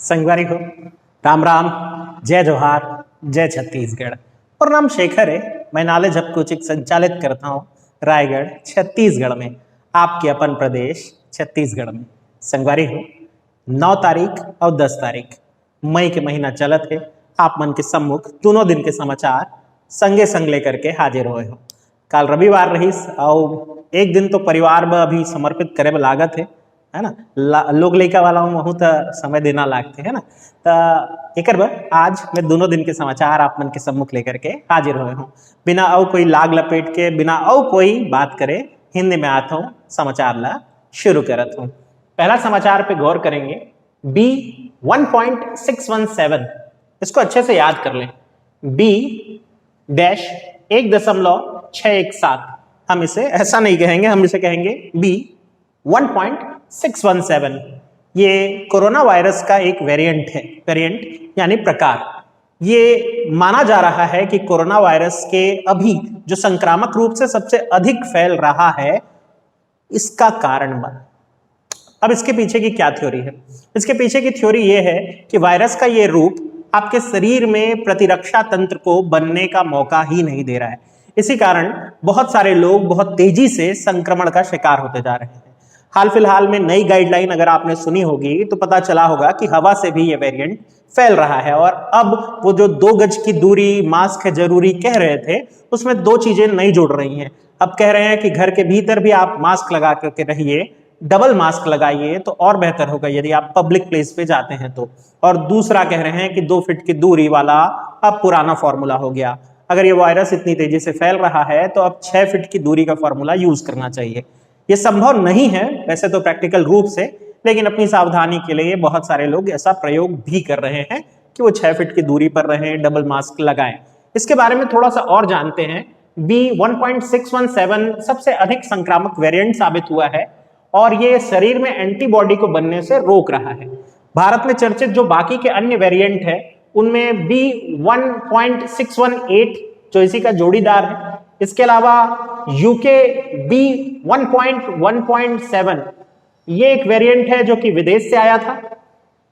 संगवारी हो, राम राम, जय जोहार, जय छत्तीसगढ़। और नाम शेखर है। मैं नॉलेज हब कोचिंग संचालित करता हूँ रायगढ़ छत्तीसगढ़ में, आपके अपन प्रदेश छत्तीसगढ़ में। संगवारी हो, 9 तारीख और 10 तारीख मई के महीना चलत है। आप मन के सम्मुख दोनों दिन के समाचार संगे संग लेकर के हाजिर हुए हो। कल रविवार रहीस और एक दिन तो परिवार में अभी समर्पित करे में लागत है ना। लोग लइका वाला महू तो समय देना लागते है ना। तो एक आज मैं दोनों दिन के समाचार आप मन के सम्मुख लेकर के हाजिर हुए हूँ, बिना और कोई लाग लपेट के, बिना और कोई बात करे, हिंदी में आता हूँ समाचार ला शुरू करत हूँ। पहला समाचार पे गौर करेंगे, बी 1.617, इसको अच्छे से याद कर लें। बी डैश 1.617, हम इसे ऐसा नहीं कहेंगे, हम इसे कहेंगे बी 1.617। ये कोरोना वायरस का एक वेरिएंट है, वेरिएंट यानी प्रकार। ये माना जा रहा है कि कोरोना वायरस के अभी जो संक्रामक रूप से सबसे अधिक फैल रहा है, इसका कारण बन। अब इसके पीछे की क्या थ्योरी है? इसके पीछे की थ्योरी ये है कि वायरस का ये रूप आपके शरीर में प्रतिरक्षा तंत्र को बनने का मौका ही नहीं दे रहा है। इसी कारण बहुत सारे लोग बहुत तेजी से संक्रमण का शिकार होते जा रहे हैं। हाल फिलहाल में नई गाइडलाइन अगर आपने सुनी होगी तो पता चला होगा कि हवा से भी ये वेरिएंट फैल रहा है। और अब वो जो 2 गज की दूरी, मास्क है जरूरी कह रहे थे, उसमें 2 चीजें नहीं जुड़ रही हैं। अब कह रहे हैं कि घर के भीतर भी आप मास्क लगा करके रहिए, डबल मास्क लगाइए तो और बेहतर होगा यदि आप पब्लिक प्लेस पे जाते हैं तो। और दूसरा कह रहे हैं कि 2 फीट की दूरी वाला अब पुराना फॉर्मूला हो गया। अगर ये वायरस इतनी तेजी से फैल रहा है तो अब 6 फीट की दूरी का फॉर्मूला यूज करना चाहिए। ये संभव नहीं है वैसे तो प्रैक्टिकल रूप से, लेकिन अपनी सावधानी के लिए बहुत सारे लोग ऐसा प्रयोग भी कर रहे हैं कि वो 6 फीट की दूरी पर रहें, डबल मास्क लगाएं। इसके बारे में थोड़ा सा और जानते हैं। बी 1.617 सबसे अधिक संक्रामक वेरिएंट साबित हुआ है और ये शरीर में एंटीबॉडी को बनने से रोक रहा है। भारत में चर्चित जो बाकी के अन्य वेरिएंट है उनमें बी 1.618 जो इसी का जोड़ीदार है। इसके अलावा यूके बी 1.1.7 ये एक वेरिएंट है जो कि विदेश से आया था।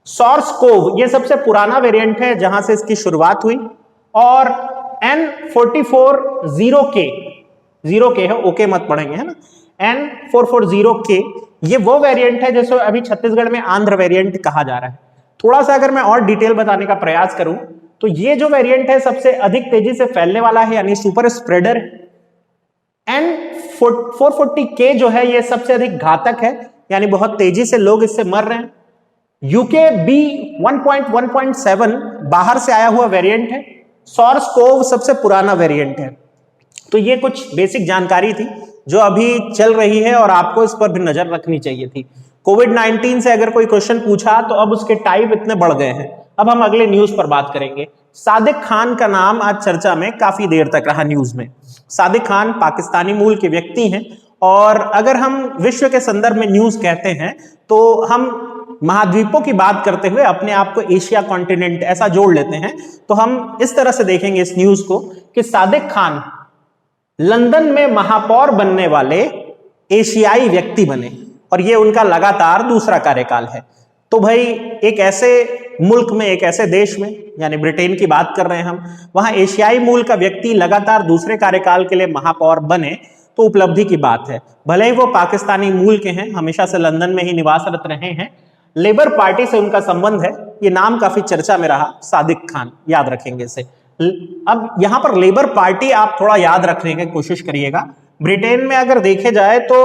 सॉर्स कोव ये सबसे पुराना वेरिएंट है जहां से इसकी शुरुआत हुई। और N44 0K है, ओके मत पढ़ेंगे है ना। N440K ये वो वेरिएंट है जिसे अभी छत्तीसगढ़ में आंध्र वेरिएंट कहा जा रहा है। थोड़ा सा अगर मैं और डिटेल बताने का प्रयास करूं तो ये जो वेरिएंट है सबसे अधिक तेजी से फैलने वाला है, यानी सुपर स्प्रेडर। N440K जो है ये सबसे अधिक घातक है, यानी बहुत तेजी से लोग इससे मर रहे हैं। यूके बी 1.1.7 बाहर से आया हुआ वेरिएंट है। सॉर्स कोव सबसे पुराना वेरिएंट है। तो ये कुछ बेसिक जानकारी थी जो अभी चल रही है और आपको इस पर भी नजर रखनी चाहिए थी। कोविड-19 से अगर कोई क्वेश्चन पूछा तो अब उसके टाइप इतने बढ़ गए हैं। अब हम अगले न्यूज पर बात करेंगे। सादिक खान का नाम आज चर्चा में काफी देर तक रहा न्यूज में। सादिक खान पाकिस्तानी मूल के व्यक्ति हैं और अगर हम विश्व के संदर्भ में न्यूज कहते हैं तो हम महाद्वीपों की बात करते हुए अपने आप को एशिया कॉन्टिनेंट ऐसा जोड़ लेते हैं। तो हम इस तरह से देखेंगे इस न्यूज को कि सादिक खान लंदन में महापौर बनने वाले एशियाई व्यक्ति बने और ये उनका लगातार दूसरा कार्यकाल है। तो भाई एक ऐसे मुल्क में, एक ऐसे देश में, यानी ब्रिटेन की बात कर रहे हैं हम, वहां एशियाई मूल का व्यक्ति लगातार दूसरे कार्यकाल के लिए महापौर बने तो उपलब्धि की बात है। भले ही वो पाकिस्तानी मूल के हैं, हमेशा से लंदन में ही निवासरत रहे हैं, लेबर पार्टी से उनका संबंध है। ये नाम काफी चर्चा में रहा, सादिक खान, याद रखेंगे इसे। अब यहां पर लेबर पार्टी आप थोड़ा याद रखने की कोशिश करिएगा। ब्रिटेन में अगर देखे जाए तो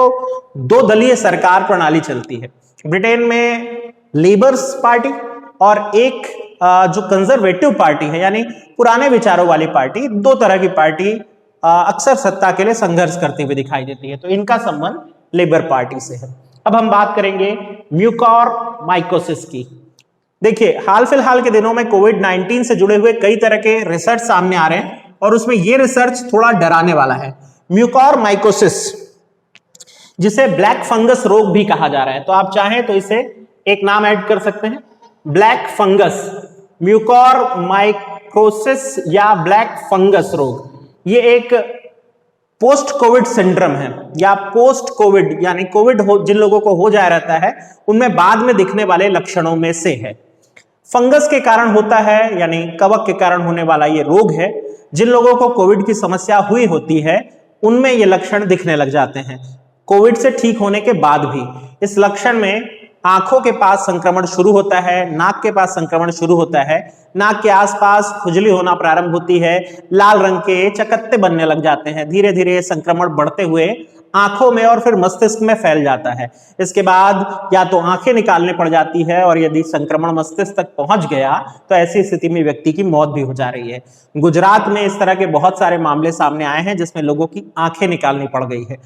2 दलीय सरकार प्रणाली चलती है। ब्रिटेन में लेबर्स पार्टी और एक जो कंजर्वेटिव पार्टी है, यानी पुराने विचारों वाली पार्टी। 2 तरह की पार्टी अक्सर सत्ता के लिए संघर्ष करती हुई दिखाई देती है। तो इनका संबंध लेबर पार्टी से है। अब हम बात करेंगे म्यूकोरमाइकोसिस की। देखिए हाल फिलहाल के दिनों में कोविड-19 से जुड़े हुए कई तरह के रिसर्च सामने आ रहे हैं और उसमें यह रिसर्च थोड़ा डराने वाला है। म्यूकोरमाइकोसिस जिसे ब्लैक फंगस रोग भी कहा जा रहा है, तो आप चाहें तो इसे एक नाम ऐड कर सकते हैं, ब्लैक फंगस, म्यूकोरमाइकोसिस या ब्लैक फंगस रोग। ये एक पोस्ट कोविड सिंड्रोम है या पोस्ट कोविड, यानी कोविड जिन लोगों को हो जा रहता है उनमें बाद में दिखने वाले लक्षणों में से है। फंगस के कारण होता है, यानी कवक के कारण होने वाला ये रोग है। जिन लोगों को कोविड की समस्या हुई होती है उनमें ये लक्षण दिखने लग जाते हैं कोविड से ठीक होने के बाद भी। इस लक्षण में आंखों के पास संक्रमण शुरू होता है, नाक के पास संक्रमण शुरू होता है, नाक के आसपास खुजली होना प्रारंभ होती है, लाल रंग के चकत्ते बनने लग जाते हैं, धीरे धीरे संक्रमण बढ़ते हुए आंखों में और फिर मस्तिष्क में फैल जाता है। इसके बाद या तो आंखें निकालनी पड़ जाती है और यदि संक्रमण मस्तिष्क तक पहुंच गया तो ऐसी स्थिति में व्यक्ति की मौत भी हो जा रही है। गुजरात में इस तरह के बहुत सारे मामले सामने आए हैं जिसमें लोगों की आंखें निकालनी पड़ गई है।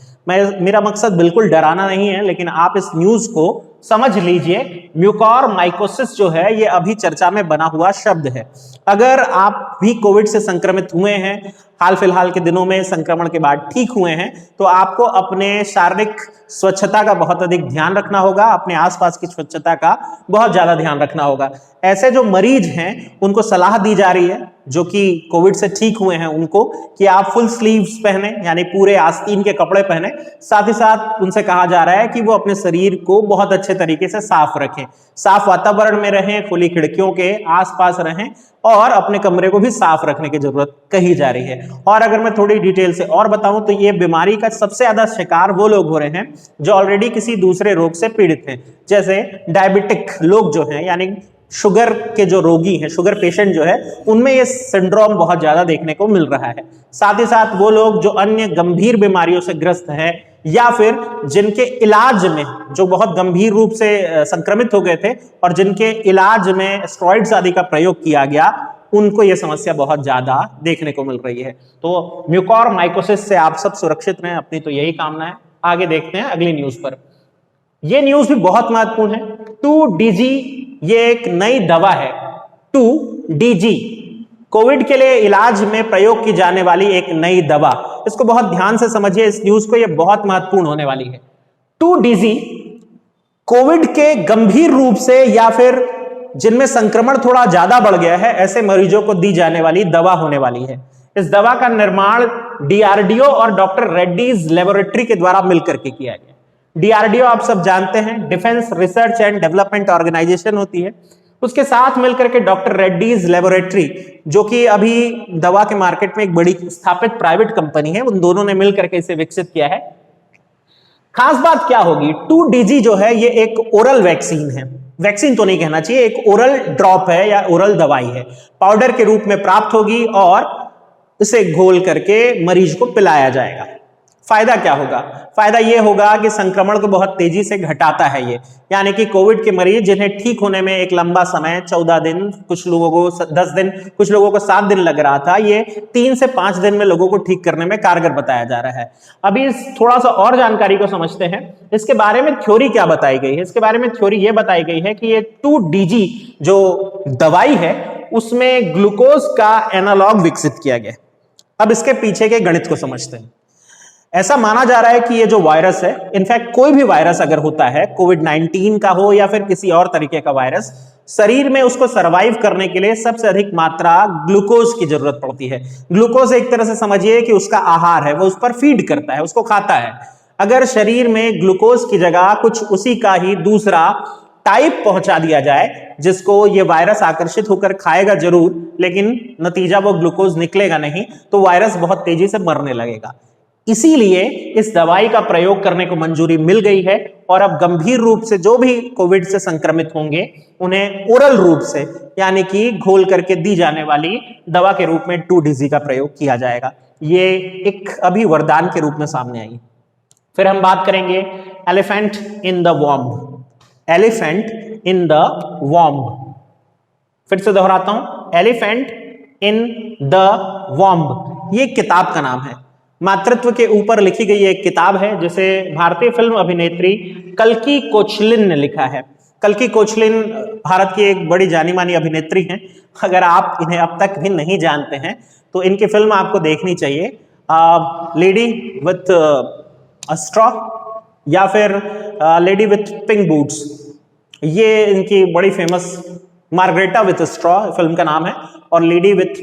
मेरा मकसद बिल्कुल डराना नहीं है, लेकिन आप इस न्यूज को समझ लीजिए। म्यूकोरमाइकोसिस जो है ये अभी चर्चा में बना हुआ शब्द है। अगर आप भी कोविड से संक्रमित हुए हैं, हाल फिलहाल के दिनों में संक्रमण के बाद ठीक हुए हैं, तो आपको अपने शारीरिक स्वच्छता का बहुत अधिक ध्यान रखना होगा, अपने आसपास की स्वच्छता का बहुत ज्यादा ध्यान रखना होगा। ऐसे जो मरीज हैं उनको सलाह दी जा रही है, जो कि कोविड से ठीक हुए हैं उनको, कि आप फुल स्लीव्स पहने, यानी पूरे आस्तीन के कपड़े पहने। साथ ही साथ उनसे कहा जा रहा है कि वो अपने शरीर को बहुत अच्छे तरीके से साफ रखें, साफ वातावरण में रहें, खुली खिड़कियों के आसपास रहें और अपने कमरे को भी साफ रखने की जरूरत कही जा रही है। और अगर मैं थोड़ी डिटेल से और बताऊं तो ये बीमारी का सबसे ज्यादा शिकार वो लोग हो रहे हैं जो ऑलरेडी किसी दूसरे रोग से पीड़ित हैं, जैसे डायबिटिक लोग जो हैं, यानी शुगर के जो रोगी हैं, शुगर पेशेंट जो है, उनमें ये सिंड्रोम बहुत ज्यादा देखने को मिल रहा है। साथ ही साथ वो लोग जो अन्य गंभीर बीमारियों से ग्रस्त हैं या फिर जिनके इलाज में, जो बहुत गंभीर रूप से संक्रमित हो गए थे और जिनके इलाज में स्टेरॉइड्स आदि का प्रयोग किया गया, उनको यह समस्या बहुत ज्यादा देखने को मिल रही है। तो म्यूकोरमाइकोसिस से आप सब सुरक्षित रहें, अपनी तो यही कामना है। आगे देखते हैं अगली न्यूज पर। यह न्यूज भी बहुत महत्वपूर्ण है। 2DG ये एक नई दवा है। 2DG कोविड के लिए इलाज में प्रयोग की जाने वाली एक नई दवा। इसको बहुत ध्यान से समझिए, इस न्यूज को, यह बहुत महत्वपूर्ण होने वाली है। 2DG कोविड के गंभीर रूप से या फिर जिनमें संक्रमण थोड़ा ज्यादा बढ़ गया है, ऐसे मरीजों को दी जाने वाली दवा होने वाली है। इस दवा का निर्माण DRDO और डॉक्टर रेड्डीज लेबोरेटरी के द्वारा मिलकर के किया गया। DRDO आप सब जानते हैं, defence research and development organisation होती है। उसके साथ मिलकर के डॉक्टर रेड्डीज लेबोरेटरी, जो कि अभी दवा के मार्केट में एक बड़ी स्थापित प्राइवेट कंपनी है, उन दोनों ने मिलकर के इसे विकसित किया है। खास बात क्या होगी, 2DG जो है ये एक ओरल वैक्सीन है। वैक्सीन तो नहीं कहना चाहिए, एक ओरल ड्रॉप है या ओरल दवाई है। पाउडर के रूप में प्राप्त होगी और इसे घोल करके मरीज को पिलाया जाएगा। फायदा क्या होगा? फायदा यह होगा कि संक्रमण को बहुत तेजी से घटाता है ये, यानी कि कोविड के मरीज जिन्हें ठीक होने में एक लंबा समय 14 दिन, कुछ लोगों को 10 दिन, कुछ लोगों को 7 दिन लग रहा था, ये 3 से 5 दिन में लोगों को ठीक करने में कारगर बताया जा रहा है। अभी थोड़ा सा और जानकारी को समझते हैं। इसके बारे में थ्योरी क्या बताई गई है? इसके बारे में थ्योरी ये बताई गई है कि ये 2DG जो दवाई है उसमें ग्लूकोज का एनालॉग विकसित किया गया। अब इसके पीछे के गणित को समझते हैं। ऐसा माना जा रहा है कि ये जो वायरस है, इनफैक्ट कोई भी वायरस अगर होता है, कोविड-19 का हो या फिर किसी और तरीके का वायरस, शरीर में उसको सरवाइव करने के लिए सबसे अधिक मात्रा ग्लूकोज की जरूरत पड़ती है। ग्लूकोज एक तरह से समझिए कि उसका आहार है, वो उस पर फीड करता है, उसको खाता है। अगर शरीर में ग्लूकोज की जगह कुछ उसी का ही दूसरा टाइप पहुंचा दिया जाए, जिसको ये वायरस आकर्षित होकर खाएगा जरूर, लेकिन नतीजा वो ग्लूकोज निकलेगा नहीं, तो वायरस बहुत तेजी से मरने लगेगा। इसीलिए इस दवाई का प्रयोग करने को मंजूरी मिल गई है और अब गंभीर रूप से जो भी कोविड से संक्रमित होंगे उन्हें ओरल रूप से, यानी कि घोल करके दी जाने वाली दवा के रूप में 2DG का प्रयोग किया जाएगा। ये एक अभी वरदान के रूप में सामने आई। फिर हम बात करेंगे elephant in the womb. Elephant in the womb, फिर से दोहराता हूं, एलिफेंट इन द वॉम्ब, ये किताब का नाम है। मातृत्व के ऊपर लिखी गई एक किताब है जिसे भारतीय फिल्म अभिनेत्री कल्की कोचलिन ने लिखा है। कल्की कोचलिन भारत की एक बड़ी जानी मानी अभिनेत्री हैं। अगर आप इन्हें अब तक भी नहीं जानते हैं तो इनकी फिल्म आपको देखनी चाहिए, लेडी विथ अ स्ट्रॉ या फिर लेडी विथ पिंक बूट्स। ये इनकी बड़ी famous Margarita with straw film का नाम है, और लेडी विथ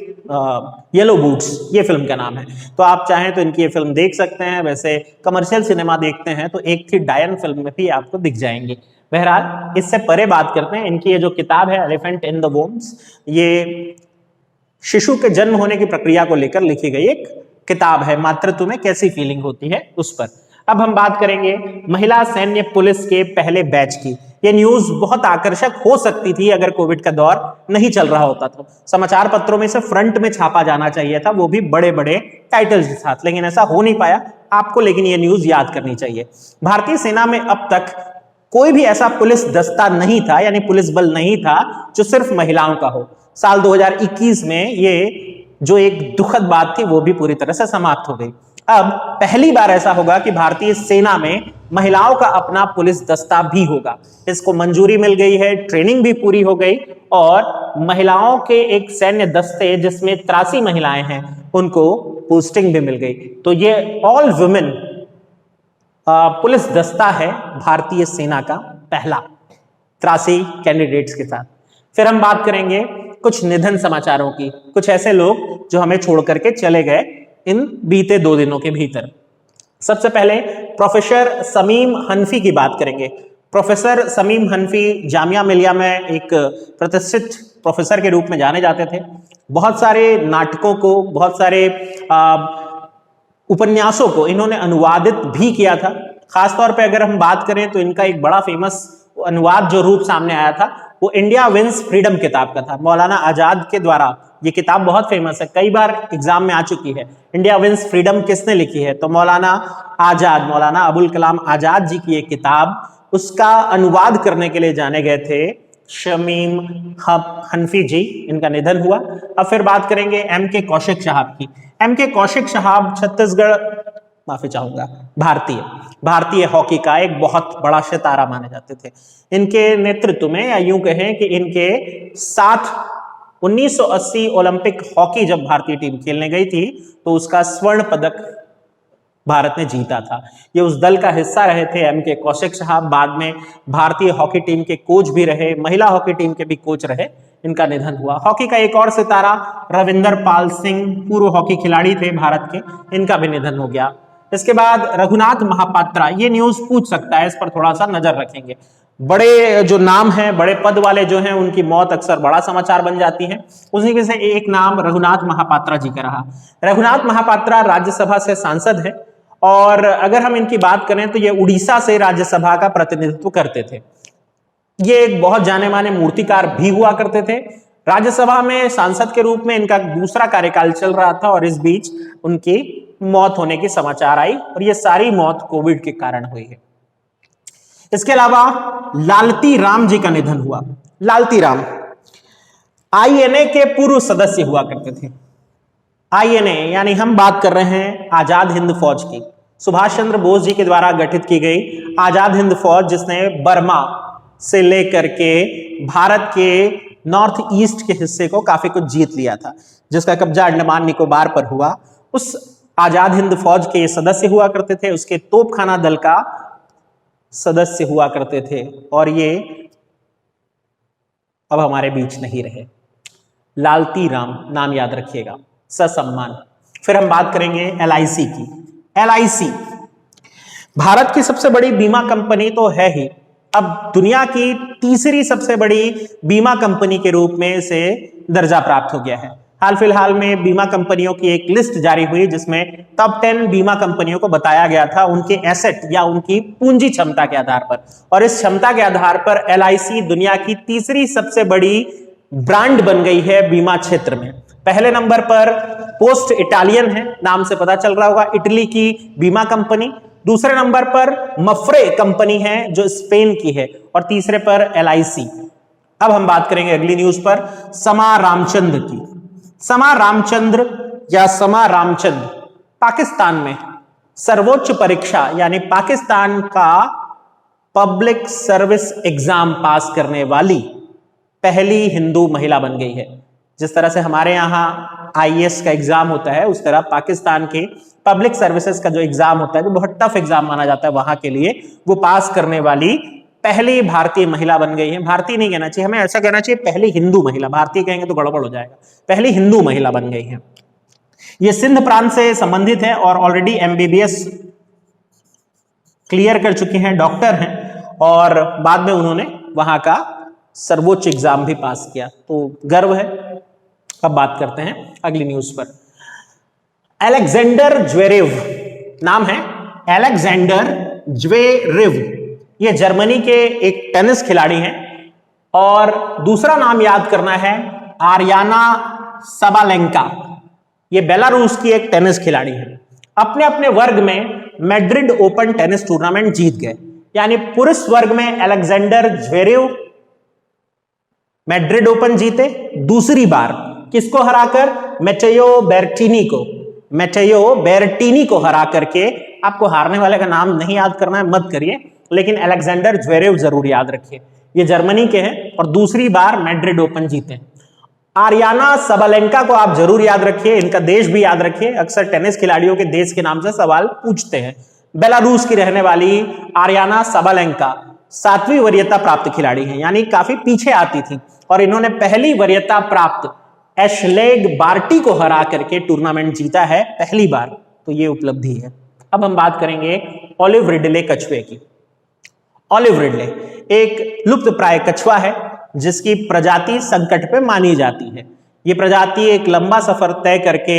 येलो बूट्स ये फिल्म का नाम है। तो आप चाहें तो इनकी ये फिल्म देख सकते हैं। वैसे कमर्शियल सिनेमा देखते हैं तो एक थी डायन फिल्म में भी आपको दिख जाएंगी। बहरहाल इससे परे बात करते हैं, इनकी ये जो किताब है एलिफेंट इन द वोम्स, ये शिशु के जन्म होने की प्रक्रिया को लेकर लिखी गई एक किताब है, मातृत्व में कैसी फीलिंग होती है उस पर। अब हम बात करेंगे महिला सैन्य पुलिस के पहले बैच की। ये न्यूज बहुत आकर्षक हो सकती थी अगर कोविड का दौर नहीं चल रहा होता तो। समाचार पत्रों में से फ्रंट में छापा जाना चाहिए था, वो भी बड़े बड़े टाइटल्स के साथ, लेकिन ऐसा हो नहीं पाया आपको। लेकिन ये न्यूज याद करनी चाहिए। भारतीय सेना में अब तक कोई भी ऐसा पुलिस दस्ता नहीं था, यानी पुलिस बल नहीं था जो सिर्फ महिलाओं का हो। साल 2021 में ये जो एक दुखद बात थी वो भी पूरी तरह से समाप्त हो गई। अब पहली बार ऐसा होगा कि भारतीय सेना में महिलाओं का अपना पुलिस दस्ता भी होगा। इसको मंजूरी मिल गई है, ट्रेनिंग भी पूरी हो गई, और महिलाओं के एक सैन्य दस्ते जिसमें 83 महिलाएं हैं उनको पोस्टिंग भी मिल गई। तो ये ऑल वुमेन पुलिस दस्ता है भारतीय सेना का पहला, 83 कैंडिडेट्स के साथ। फिर हम बात करेंगे कुछ निधन समाचारों की, कुछ ऐसे लोग जो हमें छोड़ करके चले गए इन बीते 2 दिनों के भीतर। सबसे पहले प्रोफेसर समीम हनफी की बात करेंगे। प्रोफेसर समीम हनफी जामिया मिलिया में एक प्रतिष्ठित प्रोफेसर के रूप में जाने जाते थे। बहुत सारे नाटकों को, बहुत सारे उपन्यासों को इन्होंने अनुवादित भी किया था। खासतौर पे अगर हम बात करें तो इनका एक बड़ा फेमस अनुवाद जो रूप सामने आया था वो इंडिया विंस फ्रीडम किताब का था। मौलाना आजाद के द्वारा ये किताब बहुत फेमस है, कई बार एग्जाम में आ चुकी है। इंडिया विंस फ्रीडम किसने लिखी है? तो मौलाना आजाद, मौलाना अबुल कलाम आजाद जी की ये किताब, उसका अनुवाद करने के लिए जाने गए थे शमीम हनफी जी, इनका निधन हुआ। अब फिर बात करेंगे एम के कौशिक साहब की। एम के कौशिक साहब छत्तीसगढ़, माफी चाहूंगा, भारतीय हॉकी का एक बहुत बड़ा सितारा माने जाते थे। इनके नेतृत्व में, या यूं कहें कि इनके साथ 1980 ओलंपिक हॉकी जब भारतीय टीम खेलने गई थी तो उसका स्वर्ण पदक भारत ने जीता था। ये उस दल का हिस्सा रहे थे एम के कौशिक साहब। बाद में भारतीय हॉकी टीम के कोच भी रहे, महिला हॉकी टीम के भी कोच रहे। इनका निधन हुआ। हॉकी का एक और सितारा रविंदर पाल सिंह, पूर्व हॉकी खिलाड़ी थे भारत के, इनका भी निधन हो गया। इसके बाद रघुनाथ महापात्रा, ये न्यूज पूछ सकता है, इस पर थोड़ा सा नजर रखेंगे। बड़े जो नाम हैं, बड़े पद वाले जो हैं, उनकी मौत अक्सर बड़ा समाचार बन जाती है। उसी में से एक नाम रघुनाथ महापात्रा जी का रहा। रघुनाथ महापात्रा राज्यसभा से सांसद है, और अगर हम इनकी बात करें तो ये उड़ीसा से राज्यसभा का प्रतिनिधित्व करते थे। ये एक बहुत जाने माने मूर्तिकार भी हुआ करते थे। राज्यसभा में सांसद के रूप में इनका दूसरा कार्यकाल चल रहा था, और इस बीच उनकी मौत होने की समाचार आई, और ये सारी मौत कोविड के कारण हुई है। इसके अलावा लालती राम जी का निधन हुआ। लालती राम आईएनए के पूर्व सदस्य हुआ करते थे। आईएनए यानी हम बात कर रहे हैं आजाद हिंद फौज की, सुभाष चंद्र बोस जी के द्वारा गठित की गई आजाद हिंद फौज, जिसने बर्मा से लेकर के भारत के नॉर्थ ईस्ट के हिस्से को काफी कुछ जीत लिया था, जिसका कब्जा अंडमान निकोबार पर हुआ। उस आजाद हिंद फौज के सदस्य हुआ करते थे, उसके तोपखाना दल का सदस्य हुआ करते थे, और ये अब हमारे बीच नहीं रहे। लालती राम नाम याद रखिएगा, ससम्मान। फिर हम बात करेंगे एलआईसी की। एलआईसी भारत की सबसे बड़ी बीमा कंपनी तो है ही, अब दुनिया की तीसरी सबसे बड़ी बीमा कंपनी के रूप में इसे दर्जा प्राप्त हो गया है। हाल फिलहाल में बीमा कंपनियों की एक लिस्ट जारी हुई जिसमें टॉप 10 बीमा कंपनियों को बताया गया था उनके एसेट या उनकी पूंजी क्षमता के आधार पर, और इस क्षमता के आधार पर एलआईसी दुनिया की तीसरी सबसे बड़ी ब्रांड बन गई है बीमा क्षेत्र में। पहले नंबर पर पोस्ट इटालियन है, नाम से पता चल रहा होगा, इटली की बीमा कंपनी। दूसरे नंबर पर मफ्रे कंपनी है जो स्पेन की है, और तीसरे पर एलआईसी। अब हम बात करेंगे अगली न्यूज पर समा रामचंद्र की। समा रामचंद्र या समा रामचंद्र पाकिस्तान में सर्वोच्च परीक्षा यानी पाकिस्तान का पब्लिक सर्विस एग्जाम पास करने वाली पहली हिंदू महिला बन गई है। जिस तरह से हमारे यहाँ आईएएस का एग्जाम होता है, उस तरह पाकिस्तान के पब्लिक सर्विसेज का जो एग्जाम होता है, जो बहुत टफ एग्जाम माना जाता है वहां के लिए, वो पास करने वाली पहली भारतीय महिला बन गई है। भारतीय नहीं कहना चाहिए, हमें ऐसा कहना चाहिए पहली हिंदू महिला, भारतीय कहेंगे तो गड़बड़ हो जाएगा, पहली हिंदू महिला बन गई है। ये सिंध प्रांत से संबंधित है और ऑलरेडी MBBS क्लियर कर चुकी हैं, डॉक्टर हैं, और बाद में उन्होंने वहां का सर्वोच्च एग्जाम भी पास किया, तो गर्व है। अब बात करते हैं अगली न्यूज पर। अलेक्जेंडर ज्वेरेव नाम है, अलेक्जेंडर ज्वेरेव, ये जर्मनी के एक टेनिस खिलाड़ी हैं। और दूसरा नाम याद करना है, आर्याना सबालेंका, ये बेलारूस की एक टेनिस खिलाड़ी है। अपने अपने वर्ग में मैड्रिड ओपन टेनिस टूर्नामेंट जीत गए, यानी पुरुष वर्ग में अलेक्जेंडर ज्वेरेव मैड्रिड ओपन जीते दूसरी बार, किसको हराकर, मैटेओ बेर्टिनी को हरा करके। आपको हारने वाले का नाम नहीं याद करना है, मत करिए, लेकिन अलेक्जेंडर ज्वेरेव जरूर याद रखिए। ये जर्मनी के हैं और दूसरी बार मैड्रिड ओपन जीते। आर्याना सबालेंका को आप जरूर याद रखिए, इनका देश भी याद रखिए, अक्सर टेनिस खिलाड़ियों के देश के नाम से सवाल पूछते हैं। बेलारूस की रहने वाली आर्याना सबालेंका 7वीं वरीयता प्राप्त खिलाड़ी हैं, यानी काफी पीछे आती थी, और इन्होंने पहली वरीयता प्राप्त एशलेग बार्टी को हरा करके टूर्नामेंट जीता है पहली बार, तो ये उपलब्धि है। अब हम बात करेंगे ऑलिव रिडले कछुए की। ऑलिव रिडले एक लुप्त प्राय कछुआ है जिसकी प्रजाति संकट पे मानी जाती है। ये प्रजाति एक लंबा सफर तय करके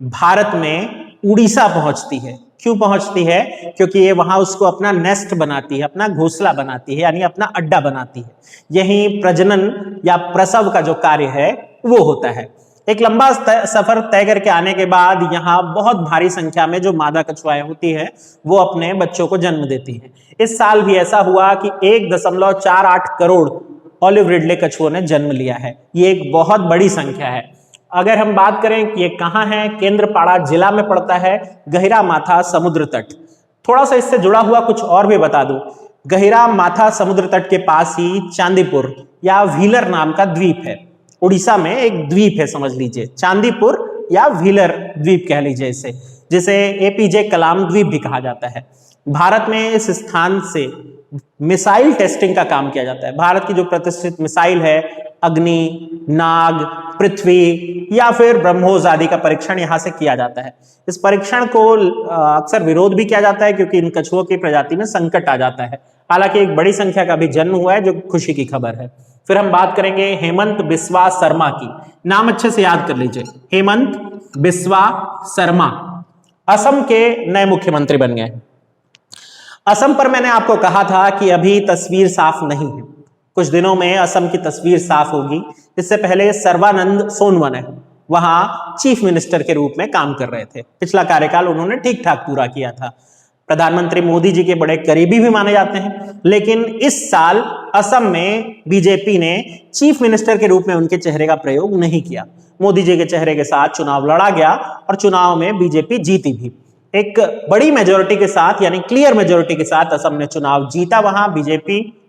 भारत में उड़ीसा पहुंचती है। क्यों पहुंचती है? क्योंकि ये वहां उसको अपना नेस्ट बनाती है, अपना घोंसला बनाती है, यानी अपना अड्डा बनाती है। यहीं प्रजनन या प्रसव का जो कार्य है वो होता है। एक लंबा सफर तय करके आने के बाद यहाँ बहुत भारी संख्या में जो मादा कछुआएं होती है वो अपने बच्चों को जन्म देती हैं। इस साल भी ऐसा हुआ कि 1.48 करोड़ ऑलिव रिडले कछुओं ने जन्म लिया है। ये एक बहुत बड़ी संख्या है। अगर हम बात करें कि ये कहाँ है, केंद्रपाड़ा जिला में पड़ता है, गहिरा माथा समुद्र तट। थोड़ा सा इससे जुड़ा हुआ कुछ और भी बता दूं, गहिरा माथा समुद्र तट के पास ही चांदीपुर या व्हीलर नाम का द्वीप है। उड़ीसा में एक द्वीप है, समझ लीजिए, चांदीपुर या व्हीलर द्वीप कह लीजिए इसे, जिसे APJ कलाम द्वीप भी कहा जाता है। भारत में इस स्थान से मिसाइल टेस्टिंग का काम किया जाता है। भारत की जो प्रतिष्ठित मिसाइल है, अग्नि, नाग, पृथ्वी या फिर ब्रह्मोस आदि का परीक्षण यहां से किया जाता है। इस परीक्षण को अक्सर विरोध भी किया जाता है क्योंकि इन कछुओं की प्रजाति में संकट आ जाता है। हालांकि एक बड़ी संख्या का भी जन्म हुआ है, जो खुशी की खबर है। फिर हम बात करेंगे हेमंत बिस्वा शर्मा की। नाम अच्छे से याद कर लीजिए, हेमंत बिस्वा शर्मा असम के नए मुख्यमंत्री बन गए। असम पर मैंने आपको कहा था कि अभी तस्वीर साफ नहीं है, कुछ दिनों में असम की तस्वीर साफ होगी। इससे पहले सर्बानंद सोनोवाल है, वहां चीफ मिनिस्टर के रूप में काम कर रहे थे। पिछला कार्यकाल उन्होंने ठीक ठाक पूरा किया था। प्रधानमंत्री मोदी जी के बड़े करीबी भी माने जाते हैं। लेकिन इस साल असम में बीजेपी ने चीफ मिनिस्टर के रूप में उनके चेहरे का प्रयोग नहीं किया। मोदी जी के चेहरे के साथ चुनाव लड़ा गया और चुनाव में बीजेपी जीती भी। एक बड़ी मेजोरिटी के साथ, यानी क्लियर मेजोरिटी के साथ असम ने चुनाव जीता। वहां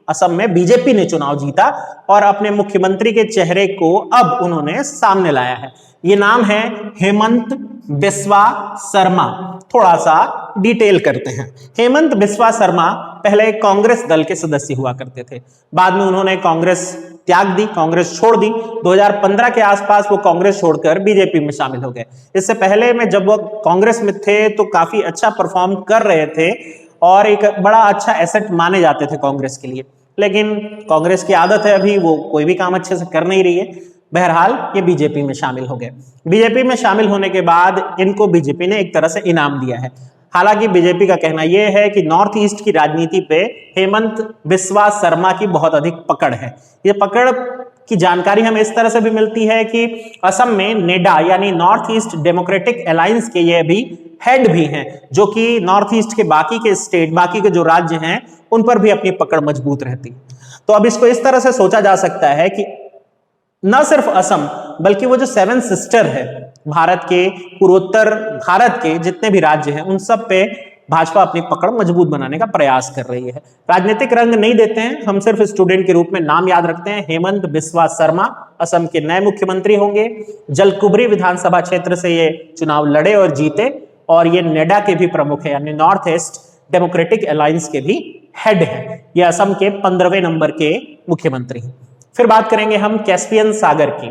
असम में बीजेपी ने चुनाव जीता और अपने मुख्यमंत्री के चेहरे को अब उन्होंने सामने लाया है। ये नाम है हेमंत बिस्वा शर्मा। थोड़ा सा डिटेल करते हैं। हेमंत बिस्वा शर्मा पहले कांग्रेस दल के सदस्य हुआ करते थे, बाद में उन्होंने कांग्रेस त्याग दी, कांग्रेस छोड़ दी। 2015 के आसपास वो कांग्रेस छोड़कर बीजेपी में शामिल हो गए। इससे पहले में जब वो कांग्रेस में थे तो काफी अच्छा परफॉर्म कर रहे थे और एक बड़ा अच्छा एसेट माने जाते थे कांग्रेस के लिए। लेकिन कांग्रेस की आदत है, अभी वो कोई भी काम अच्छे से कर नहीं रही है। बहरहाल ये बीजेपी में शामिल हो गए। बीजेपी में शामिल होने के बाद इनको बीजेपी ने एक तरह से इनाम दिया है। हालांकि बीजेपी का कहना यह है कि नॉर्थ ईस्ट की राजनीति पे हेमंत बिस्वा शर्मा की बहुत अधिक पकड़ है। ये पकड़ की जानकारी हमें इस तरह से भी मिलती है कि असम में नेडा यानी नॉर्थ ईस्ट डेमोक्रेटिक अलायंस के ये अभी हेड भी हैं, जो कि नॉर्थ ईस्ट के बाकी के स्टेट, बाकी के जो राज्य हैं, उन पर भी अपनी पकड़ मजबूत रहती है। तो अब इसको इस तरह से सोचा जा सकता है कि न सिर्फ असम बल्कि वो जो 7 सिस्टर है, भारत के पूर्वोत्तर भारत के जितने भी राज्य हैं, उन सब पे भाजपा अपनी पकड़ मजबूत बनाने का प्रयास कर रही है। राजनीतिक रंग नहीं देते हैं, हम सिर्फ स्टूडेंट के रूप में नाम याद रखते हैं। हेमंत बिस्वा शर्मा असम के नए मुख्यमंत्री होंगे। जलकुबरी विधानसभा क्षेत्र से ये चुनाव लड़े और जीते, और ये नेडा के भी प्रमुख है, यानी नॉर्थ ईस्ट डेमोक्रेटिक अलायंस के भी हेड है। ये असम के 15वें नंबर के मुख्यमंत्री हैं। फिर बात करेंगे हम कैस्पियन सागर की।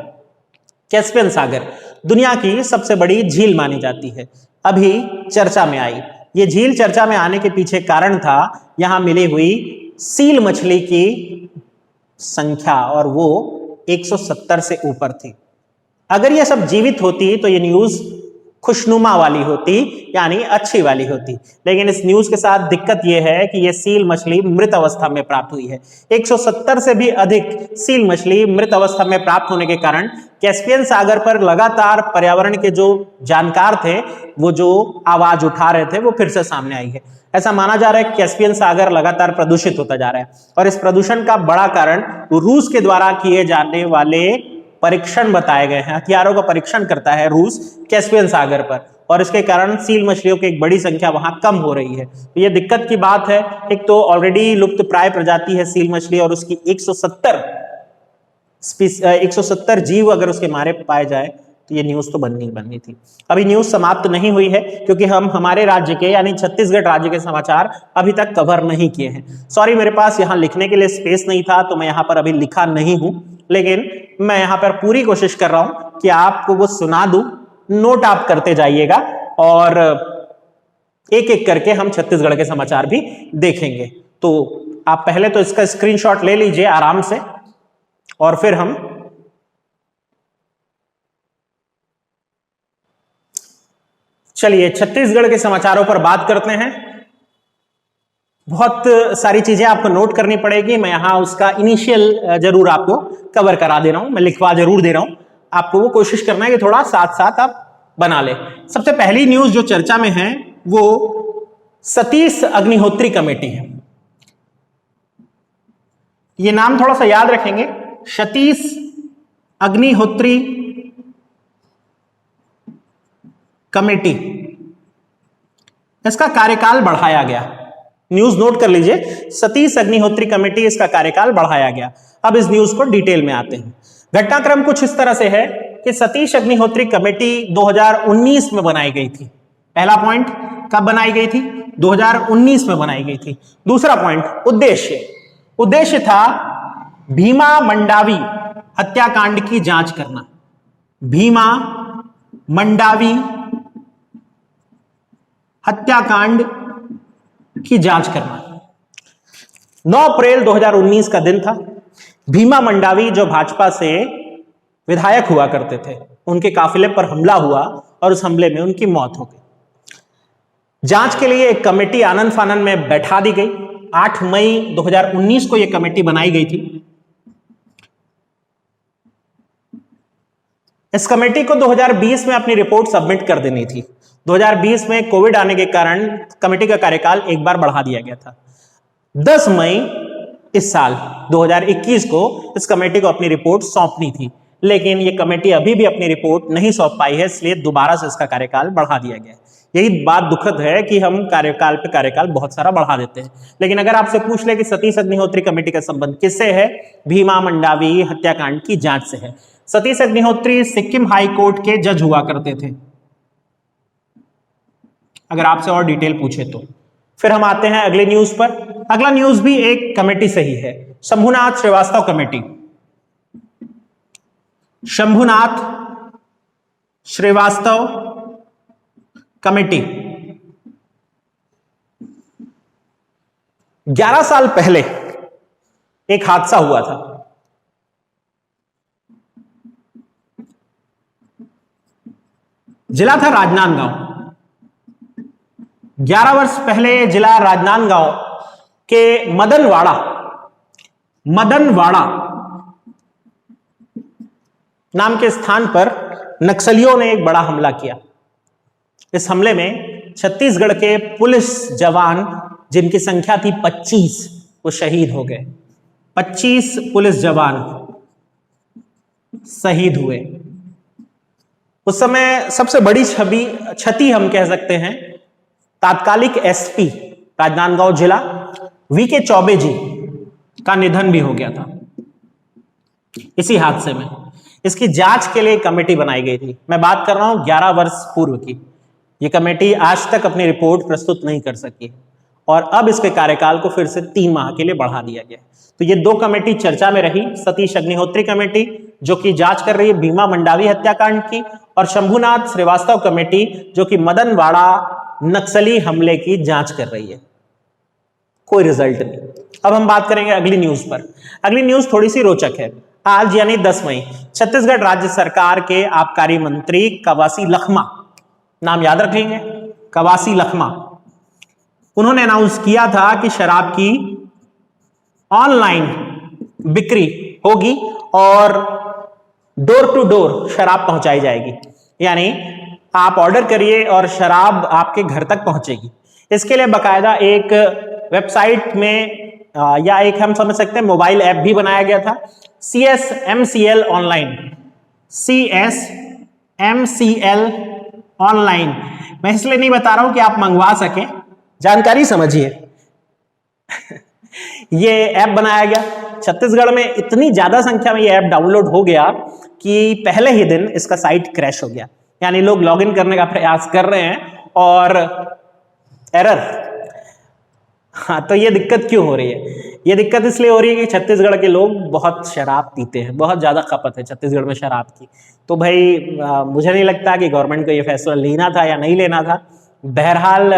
कैस्पियन सागर दुनिया की सबसे बड़ी झील मानी जाती है, अभी चर्चा में आई। ये झील चर्चा में आने के पीछे कारण था यहां मिली हुई सील मछली की संख्या, और वो 170 से ऊपर थी। अगर ये सब जीवित होती तो ये न्यूज खुशनुमा वाली होती, यानी अच्छी वाली होती, लेकिन इस न्यूज के साथ दिक्कत यह है कि ये सील मछली मृत अवस्था में प्राप्त हुई है। 170 से भी अधिक सील मछली मृत अवस्था में प्राप्त होने के कारण कैस्पियन सागर पर लगातार पर्यावरण के जो जानकार थे वो जो आवाज उठा रहे थे वो फिर से सामने आई है। ऐसा माना जा रहा है कि कैस्पियन सागर लगातार प्रदूषित होता जा रहा है, और इस प्रदूषण का बड़ा कारण रूस के द्वारा किए जाने वाले परीक्षण बताए गए हैं। हथियारों का परीक्षण करता है रूस कैस्पियन सागर पर, और इसके कारण सील मछलियों की एक बड़ी संख्या वहां कम हो रही है। तो ये दिक्कत की बात है। एक तो ऑलरेडी लुप्त प्राय प्रजाति है सील मछली, और उसकी 170 जीव अगर उसके मारे पाए जाए तो ये न्यूज तो बननी थी। अभी न्यूज समाप्त नहीं हुई है, क्योंकि हम हमारे राज्य के यानी छत्तीसगढ़ राज्य के समाचार अभी तक कवर नहीं किए हैं। सॉरी, मेरे पास यहाँ लिखने के लिए स्पेस नहीं था, तो मैं यहाँ पर अभी लिखा नहीं हूं, लेकिन मैं यहां पर पूरी कोशिश कर रहा हूं कि आपको वो सुना दूं। नोट आप करते जाइएगा, और एक एक करके हम छत्तीसगढ़ के समाचार भी देखेंगे। तो आप पहले तो इसका स्क्रीनशॉट ले लीजिए आराम से, और फिर हम चलिए छत्तीसगढ़ के समाचारों पर बात करते हैं। बहुत सारी चीजें आपको नोट करनी पड़ेगी। मैं यहां उसका इनिशियल जरूर आपको कवर करा दे रहा हूं, मैं लिखवा जरूर दे रहा हूं। आपको वो कोशिश करना है कि थोड़ा साथ साथ आप बना ले। सबसे पहली न्यूज जो चर्चा में है वो सतीश अग्निहोत्री कमेटी है। ये नाम थोड़ा सा याद रखेंगे, सतीश अग्निहोत्री कमेटी। इसका कार्यकाल बढ़ाया गया। न्यूज नोट कर लीजिए, सतीश अग्निहोत्री कमेटी, इसका कार्यकाल बढ़ाया गया। अब इस न्यूज को डिटेल में आते हैं। घटनाक्रम कुछ इस तरह से है कि सतीश अग्निहोत्री कमेटी 2019 में बनाई गई थी। पहला पॉइंट, कब बनाई गई थी? 2019 में बनाई गई थी। दूसरा पॉइंट, उद्देश्य था भीमा मंडावी हत्याकांड की जांच करना। भीमा मंडावी हत्याकांड की जांच करना। 9 अप्रैल 2019 का दिन था। भीमा मंडावी जो भाजपा से विधायक हुआ करते थे, उनके काफिले पर हमला हुआ और उस हमले में उनकी मौत हो गई। जांच के लिए एक कमेटी आनंद फानन में बैठा दी गई। 8 मई 2019 को यह कमेटी बनाई गई थी। इस कमेटी को 2020 में अपनी रिपोर्ट सबमिट कर देनी थी। 2020 में कोविड आने के कारण कमेटी का कार्यकाल एक बार बढ़ा दिया गया था। 10 मई इस साल 2021 को इस कमेटी को अपनी रिपोर्ट सौंपनी थी, लेकिन ये कमेटी अभी भी अपनी रिपोर्ट नहीं सौंप पाई है, इसलिए दोबारा से इसका कार्यकाल बढ़ा दिया गया है। यही बात दुखद है कि हम कार्यकाल पे कार्यकाल बहुत सारा बढ़ा देते हैं। लेकिन अगर आपसे पूछ ले कि सतीश अग्निहोत्री कमेटी का संबंध किससे है, भीमा मंडावी हत्याकांड की जांच से है। सतीश अग्निहोत्री सिक्किम हाई कोर्ट के जज हुआ करते थे, अगर आपसे और डिटेल पूछे तो। फिर हम आते हैं अगले न्यूज पर। अगला न्यूज भी एक कमेटी से ही है, शंभुनाथ श्रीवास्तव कमेटी। शंभुनाथ श्रीवास्तव कमेटी 11 साल पहले एक हादसा हुआ था। जिला था राजनांदगांव। 11 वर्ष पहले जिला राजनांदगांव के मदनवाड़ा नाम के स्थान पर नक्सलियों ने एक बड़ा हमला किया। इस हमले में छत्तीसगढ़ के पुलिस जवान, जिनकी संख्या थी 25, वो शहीद हो गए। 25 पुलिस जवान शहीद हुए। उस समय सबसे बड़ी क्षति हम कह सकते हैं, तात्कालिक एसपी राजनांदगांव जिला वीके चौबे जी का निधन भी हो गया था इसी हादसे में। इसकी जांच के लिए कमेटी बनाई गई थी। मैं बात कर रहा हूं 11 वर्ष पूर्व की। यह कमेटी आज तक अपनी रिपोर्ट प्रस्तुत नहीं कर सकी, और अब इसके कार्यकाल को फिर से 3 माह के लिए बढ़ा दिया गया। तो ये 2 कमेटी चर्चा में रही, सतीश अग्निहोत्री कमेटी जो कि जांच कर रही है भीमा मंडावी हत्याकांड की, और शंभुनाथ श्रीवास्तव कमेटी जो कि मदनवाड़ा नक्सली हमले की जांच कर रही है। कोई रिजल्ट नहीं। अब हम बात करेंगे अगली न्यूज पर। अगली न्यूज थोड़ी सी रोचक है। आज यानी 10 मई छत्तीसगढ़ राज्य सरकार के आबकारी मंत्री कवासी लखमा, नाम याद रखेंगे, कवासी लखमा, उन्होंने अनाउंस किया था कि शराब की ऑनलाइन बिक्री होगी और डोर टू डोर शराब पहुंचाई जाएगी, यानी आप ऑर्डर करिए और शराब आपके घर तक पहुंचेगी। इसके लिए बकायदा एक वेबसाइट में या एक हम समझ सकते हैं मोबाइल ऐप भी बनाया गया था, CSMCL ऑनलाइन, CSMCL ऑनलाइन। मैं इसलिए नहीं बता रहा हूं कि आप मंगवा सकें, जानकारी समझिए। ये ऐप बनाया गया, छत्तीसगढ़ में इतनी ज्यादा संख्या में ये ऐप डाउनलोड हो गया कि पहले ही दिन इसका साइट क्रैश हो गया, यानी लोग लॉगिन करने का प्रयास कर रहे हैं और एरर। हाँ, तो ये दिक्कत क्यों हो रही है? ये दिक्कत इसलिए हो रही है कि छत्तीसगढ़ के लोग बहुत शराब पीते हैं, बहुत ज्यादा खपत है छत्तीसगढ़ में शराब की। तो भाई मुझे नहीं लगता कि गवर्नमेंट को ये फैसला लेना था या नहीं लेना था। बहरहाल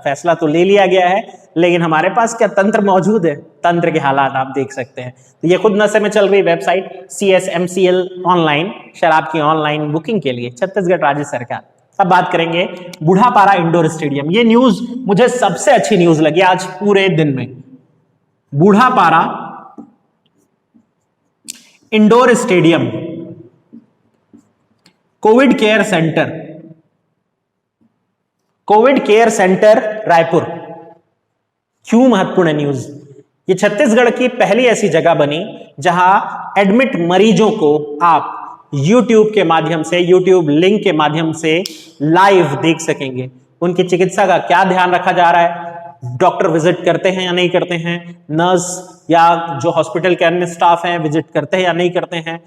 फैसला तो ले लिया गया है, लेकिन हमारे पास क्या तंत्र मौजूद है? तंत्र के हालात आप देख सकते हैं। तो ये खुद नशे में चल रही वेबसाइट CSMCL ऑनलाइन, शराब की ऑनलाइन बुकिंग के लिए छत्तीसगढ़ राज्य सरकार। अब बात करेंगे बूढ़ापारा इंडोर स्टेडियम। ये न्यूज मुझे सबसे अच्छी न्यूज लगी आज पूरे दिन में। Budhapara indoor stadium Covid care centre, Covid care centre Raipur. क्यों महत्वपूर्ण न्यूज? ये छत्तीसगढ़ की पहली ऐसी जगह बनी जहां एडमिट मरीजों को आप YouTube के माध्यम से, YouTube लिंक के माध्यम से लाइव देख सकेंगे। उनकी चिकित्सा का क्या ध्यान रखा जा रहा है, डॉक्टर विजिट करते हैं या नहीं करते हैं, नर्स या जो हॉस्पिटल के अन्य स्टाफ हैं विजिट करते हैं या नहीं करते हैं,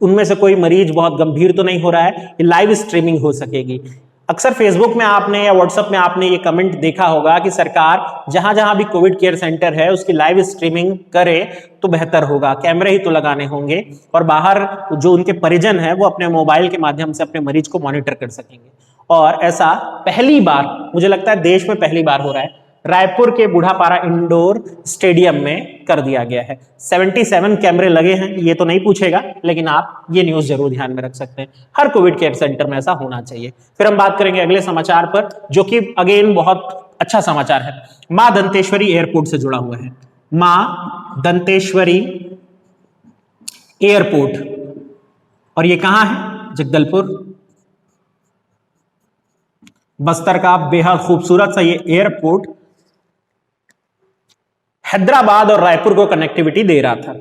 उनमें से कोई मरीज बहुत गंभीर तो नहीं हो रहा है, ये लाइव स्ट्रीमिंग हो सकेगी। अक्सर फेसबुक में आपने या व्हाट्सएप में आपने ये कमेंट देखा होगा कि सरकार जहां जहां भी कोविड केयर सेंटर है उसकी लाइव स्ट्रीमिंग करे तो बेहतर होगा, कैमरे ही तो लगाने होंगे और बाहर जो उनके परिजन है वो अपने मोबाइल के माध्यम से अपने मरीज को मॉनिटर कर सकेंगे। और ऐसा पहली बार, मुझे लगता है देश में पहली बार हो रहा है, रायपुर के बूढ़ापारा इंडोर स्टेडियम में कर दिया गया है। 77 कैमरे लगे हैं, ये तो नहीं पूछेगा, लेकिन आप ये न्यूज जरूर ध्यान में रख सकते हैं। हर कोविड केयर सेंटर में ऐसा होना चाहिए। फिर हम बात करेंगे अगले समाचार पर, जो कि अगेन बहुत अच्छा समाचार है। मां दंतेश्वरी एयरपोर्ट से जुड़ा हुआ है। मां दंतेश्वरी एयरपोर्ट, और ये कहां है? जगदलपुर, बस्तर का बेहद खूबसूरत सा ये एयरपोर्ट हैदराबाद और रायपुर को कनेक्टिविटी दे रहा था।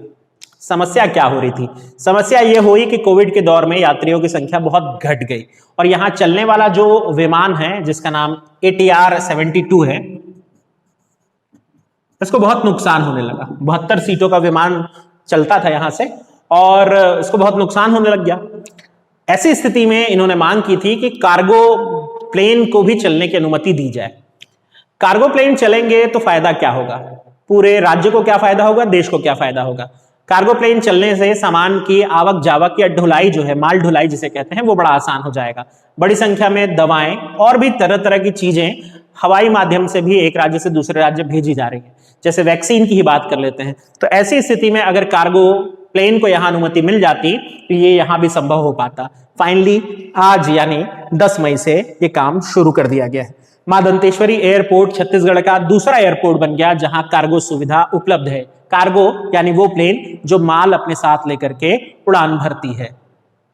समस्या क्या हो रही थी? समस्या यह हुई कि कोविड के दौर में यात्रियों की संख्या बहुत घट गई और यहां चलने वाला जो विमान है जिसका नाम ATR 72 है, इसको बहुत नुकसान होने लगा। 72 सीटों का विमान चलता था यहां से और इसको बहुत नुकसान होने लग गया। ऐसी स्थिति में इन्होंने मांग की थी कि कार्गो प्लेन को भी चलने की अनुमति दी जाए। कार्गो प्लेन चलेंगे तो फायदा क्या होगा? पूरे राज्य को क्या फायदा होगा, देश को क्या फायदा होगा? कार्गो प्लेन चलने से सामान की आवक जावक या ढुलाई जो है, माल ढुलाई जिसे कहते हैं, वो बड़ा आसान हो जाएगा। बड़ी संख्या में दवाएं और भी तरह तरह की चीजें हवाई माध्यम से भी एक राज्य से दूसरे राज्य भेजी जा रही है। जैसे वैक्सीन की ही बात कर लेते हैं, तो ऐसी स्थिति में अगर कार्गो प्लेन को यहां अनुमति मिल जाती तो ये यहां भी संभव हो पाता। फाइनली आज यानी 10 मई से ये काम शुरू कर दिया गया है। मां दंतेश्वरी एयरपोर्ट छत्तीसगढ़ का दूसरा एयरपोर्ट बन गया जहां कार्गो सुविधा उपलब्ध है। कार्गो यानी वो प्लेन जो माल अपने साथ लेकर के उड़ान भरती है।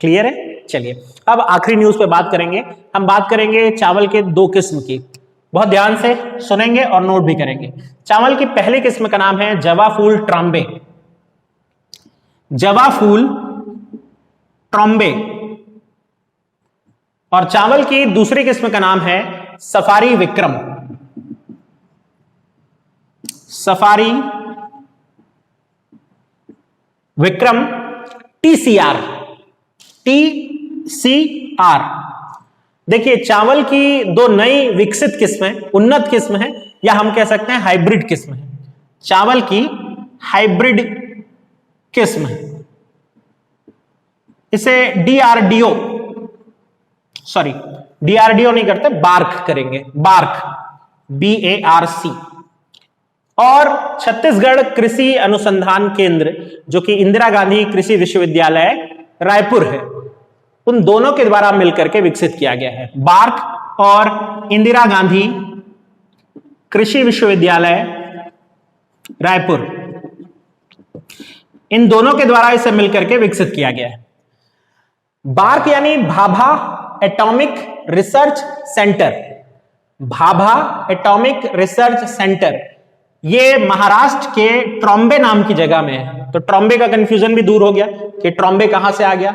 क्लियर है? चलिए अब आखिरी न्यूज पे बात करेंगे। हम बात करेंगे चावल के 2 किस्म की। बहुत ध्यान से सुनेंगे और नोट भी करेंगे। चावल की पहली किस्म का नाम है जवा फूल ट्रॉम्बे, जवा फूल ट्रॉम्बे, और चावल की दूसरी किस्म का नाम है safari Vikram, safari Vikram TCR, TCR। देखिए चावल की 2 नई विकसित किस्में, उन्नत किस्म है या हम कह सकते हैं हाइब्रिड किस्म है, चावल की हाइब्रिड किस्म है। इसे डीआरडीओ नहीं करते, बार्क करेंगे, बार्क, BARC। और छत्तीसगढ़ कृषि अनुसंधान केंद्र जो कि इंदिरा गांधी कृषि विश्वविद्यालय रायपुर है, उन दोनों के द्वारा मिलकर के विकसित किया गया है। बार्क और इंदिरा गांधी कृषि विश्वविद्यालय रायपुर, इन दोनों के द्वारा इसे मिलकर के विकसित किया गया है। बार्क यानी Bhabha atomic research centre, Bhabha atomic research centre, ये महाराष्ट्र के ट्रॉम्बे नाम की जगह में है। तो ट्रॉम्बे का कंफ्यूजन भी दूर हो गया कि ट्रॉम्बे कहां से आ गया।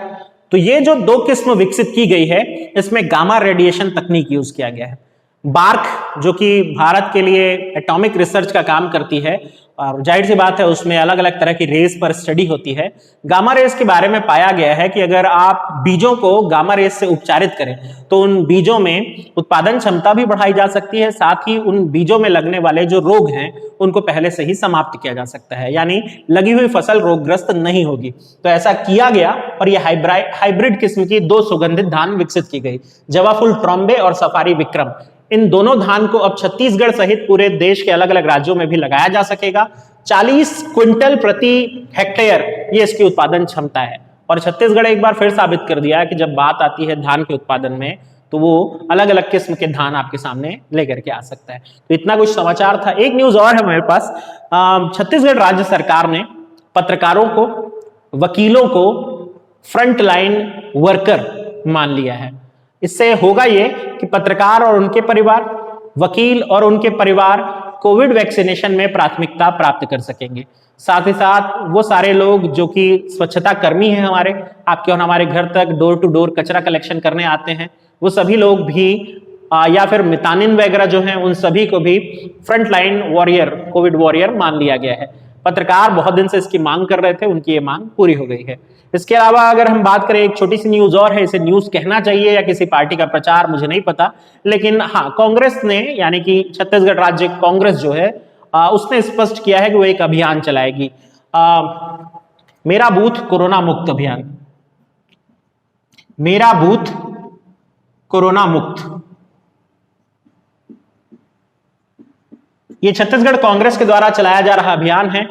तो ये जो दो किस्म विकसित की गई है, इसमें गामा रेडिएशन तकनीक यूज किया गया है। बार्क जो कि भारत के लिए एटॉमिक रिसर्च का काम करती है, और जाहिर सी बात है उसमें अलग अलग तरह की रेस पर स्टडी होती है। गामा रेस के बारे में पाया गया है कि अगर आप बीजों को गामा रेस से उपचारित करें तो उन बीजों में उत्पादन क्षमता भी बढ़ाई जा सकती है, साथ ही उन बीजों में लगने वाले जो रोग हैं उनको पहले से ही समाप्त किया जा सकता है, यानी लगी हुई फसल रोगग्रस्त नहीं होगी। तो ऐसा किया गया और यह हाइब्रिड किस्म की दो सुगंधित धान विकसित की गई, जवाफुल ट्रॉम्बे और सफारी विक्रम। इन दोनों धान को अब छत्तीसगढ़ सहित पूरे देश के अलग अलग राज्यों में भी लगाया जा सकेगा। 40 क्विंटल प्रति हेक्टेयर ये इसकी उत्पादन क्षमता है। और छत्तीसगढ़ एक बार फिर साबित कर दिया है कि जब बात आती है धान के उत्पादन में तो वो अलग अलग किस्म के धान आपके सामने लेकर के आ सकता है। तो इतना कुछ समाचार था। एक न्यूज और है मेरे पास। छत्तीसगढ़ राज्य सरकार ने पत्रकारों को, वकीलों को फ्रंट लाइन वर्कर मान लिया है। इससे होगा ये कि पत्रकार और उनके परिवार, वकील और उनके परिवार कोविड वैक्सीनेशन में प्राथमिकता प्राप्त कर सकेंगे। साथ ही साथ वो सारे लोग जो कि स्वच्छता कर्मी हैं हमारे, आपके और हमारे घर तक डोर टू डोर कचरा कलेक्शन करने आते हैं, वो सभी लोग भी या फिर मितानिन वगैरह जो हैं उन सभी को भी front line warrior, Covid warrior मान लिया गया है। पत्रकार बहुत दिन से इसकी मांग कर रहे थे, उनकी ये मांग पूरी हो गई है। इसके अलावा अगर हम बात करें, एक छोटी सी न्यूज और है, इसे न्यूज कहना चाहिए या किसी पार्टी का प्रचार मुझे नहीं पता, लेकिन हाँ, कांग्रेस ने यानी कि छत्तीसगढ़ राज्य कांग्रेस जो है उसने स्पष्ट किया है कि वो एक अभियान चलाएगी, मेरा बूथ कोरोना मुक्त अभियान, मेरा बूथ कोरोना मुक्त। ये छत्तीसगढ़ कांग्रेस के द्वारा चलाया जा रहा अभियान है।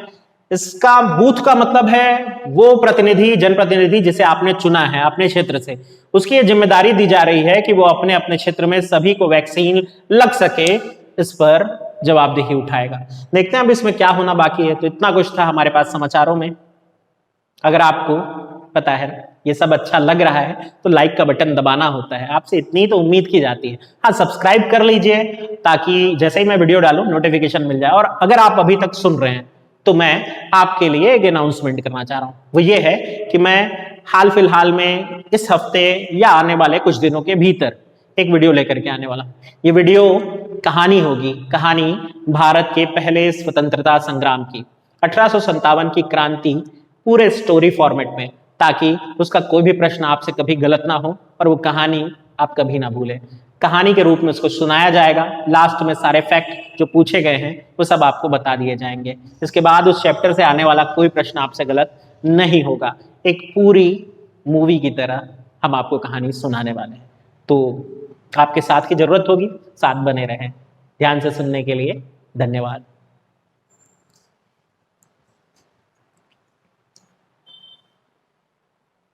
इसका बूथ का मतलब है वो प्रतिनिधि, जनप्रतिनिधि जिसे आपने चुना है अपने क्षेत्र से, उसकी ये जिम्मेदारी दी जा रही है कि वो अपने अपने क्षेत्र में सभी को वैक्सीन लग सके, इस पर जवाबदेही उठाएगा। देखते हैं अब इसमें क्या होना बाकी है। तो इतना कुछ था हमारे पास समाचारों में। अगर आपको पता है ये सब अच्छा लग रहा है तो लाइक का बटन दबाना होता है, आपसे इतनी तो उम्मीद की जाती है। हाँ, सब्सक्राइब कर लीजिए ताकि जैसे ही मैं वीडियो डालूं नोटिफिकेशन मिल जाए। और अगर आप अभी तक सुन रहे हैं तो मैं आपके लिए एक अनाउंसमेंट करना चाह रहा हूं, वो ये है कि मैं हाल फिलहाल में इस हफ्ते या आने वाले कुछ दिनों के भीतर एक वीडियो लेकर के आने वाला। ये वीडियो कहानी होगी, कहानी भारत के पहले स्वतंत्रता संग्राम की, 1857 की क्रांति, पूरे स्टोरी फॉर्मेट में, ताकि उसका कोई भी प्रश्न आपसे कभी गलत ना हो और वो कहानी आप कभी ना भूलें। कहानी के रूप में उसको सुनाया जाएगा। लास्ट में सारे फैक्ट जो पूछे गए हैं वो सब आपको बता दिए जाएंगे। इसके बाद उस चैप्टर से आने वाला कोई प्रश्न आपसे गलत नहीं होगा। एक पूरी मूवी की तरह हम आपको कहानी सुनाने वाले हैं। तो आपके साथ की जरूरत होगी, साथ बने रहें। ध्यान से सुनने के लिए धन्यवाद।